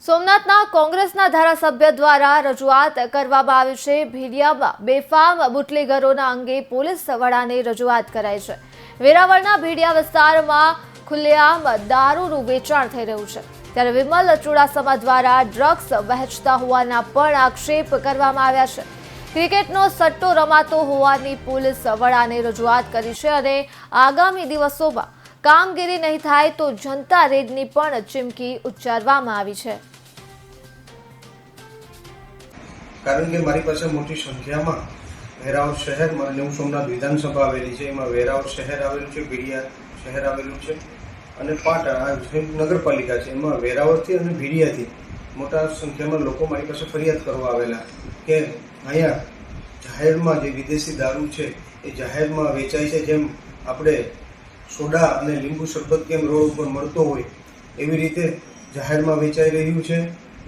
સોમનાથના કોંગ્રેસના ધારાસભ્ય દ્વારા રજૂઆત કરવામાં આવી છે। ભીડિયામાં બેફામ બુટલેગરોના અંગે પોલીસ વડાને રજૂઆત કરાઈ છે। વેરાવળના ભીડિયા વિસ્તારમાં ખુલ્લેઆમ દારૂનું વેચાણ થઈ રહ્યું છે, ત્યારે વિમલ ચુડાસમા દ્વારા ડ્રગ્સ વહેંચતા હોવાના પણ આક્ષેપ કરવામાં આવ્યા છે। ક્રિકેટનો સટ્ટો રમાતો હોવાની પોલીસ વડાને રજૂઆત કરી છે અને આગામી દિવસોમાં કામગીરી નહીં થાય તો જનતા રેડની પણ ચીમકી ઉચ્ચારવામાં આવી છે। કારણ કે મારી પાસે મોટી સંખ્યામાં વેરાવળ શહેરમાં અને સોમનાથ વિધાનસભા આવેલી છે, એમાં વેરાવળ શહેર આવેલું છે, ભીડિયા શહેર આવેલું છે અને પાટણ નગરપાલિકા છે। એમાં વેરાવળથી અને ભીડિયાથી મોટા સંખ્યામાં લોકો મારી પાસે ફરિયાદ કરવા આવેલા કે અહીંયા જાહેરમાં જે વિદેશી દારૂ છે એ જાહેરમાં વેચાય છે। જેમ આપણે સોડા અને લીંબુ શરબત કેમ રોડ ઉપર મળતો હોય એવી રીતે જાહેરમાં વેચાઈ રહ્યું છે।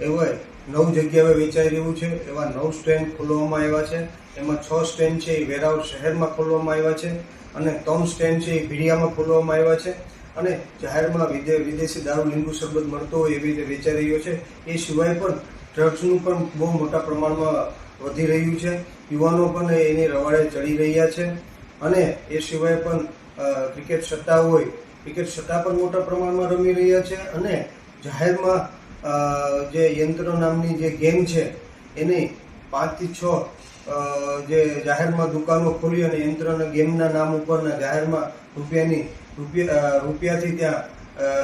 એવા 9 જગ્યાએ વેચાઈ રહ્યું છે। એવા 9 સ્ટેન્ડ ખોલવામાં આવ્યા છે। એમાં 6 સ્ટેન્ડ છે એ વેરાવળ શહેરમાં ખોલવામાં આવ્યા છે અને 3 સ્ટેન્ડ છે એ ભીડિયામાં ખોલવામાં આવ્યા છે અને જાહેરમાં વિદેશી દારૂ લીંબુ શરબત મળતો હોય એવી રીતે વેચાઈ રહ્યો છે। એ સિવાય પણ ડ્રગ્સનું પણ બહુ મોટા પ્રમાણમાં વધી રહ્યું છે। યુવાનો પણ એની રવાડે ચડી રહ્યા છે અને એ સિવાય પણ ક્રિકેટ સટ્ટા હોય, ક્રિકેટ સટ્ટા પણ મોટા પ્રમાણમાં રમી રહ્યા છે અને જાહેરમાં જે યંત્ર નામની જે ગેમ છે એની 5 થી 6 જે જાહેરમાં દુકાનો ખોલી અને યંત્રના ગેમના નામ ઉપરના જાહેરમાં રૂપિયાથી ત્યાં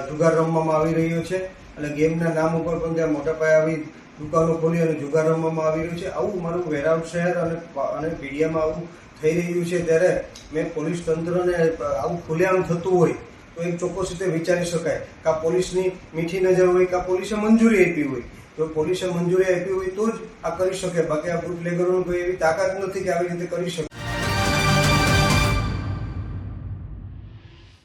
જુગાર રમવામાં આવી રહ્યો છે અને ગેમના નામ ઉપર પણ ત્યાં મોટા પાયે આવી દુકાનો ખોલી અને જુગાર રમવામાં આવી રહ્યું છે। આવું મારું વેરાવળ શહેર અને ભીડિયામાં આવું થઈ રહ્યું છે, ત્યારે મેં પોલીસ તંત્રને આવું ખુલ્લેઆમ થતું હોય તો એક ચોક્કસ રીતે વિચારી શકાય કે આ પોલીસની મીઠી નજર હોય કે આ પોલીસે મંજૂરી આપી હોય। જો પોલીસે મંજૂરી આપી હોય તો જ આ કરી શકે, બાકી આ બુટલેગરોની કોઈ એવી તાકાત નથી કે આવી રીતે કરી શકે।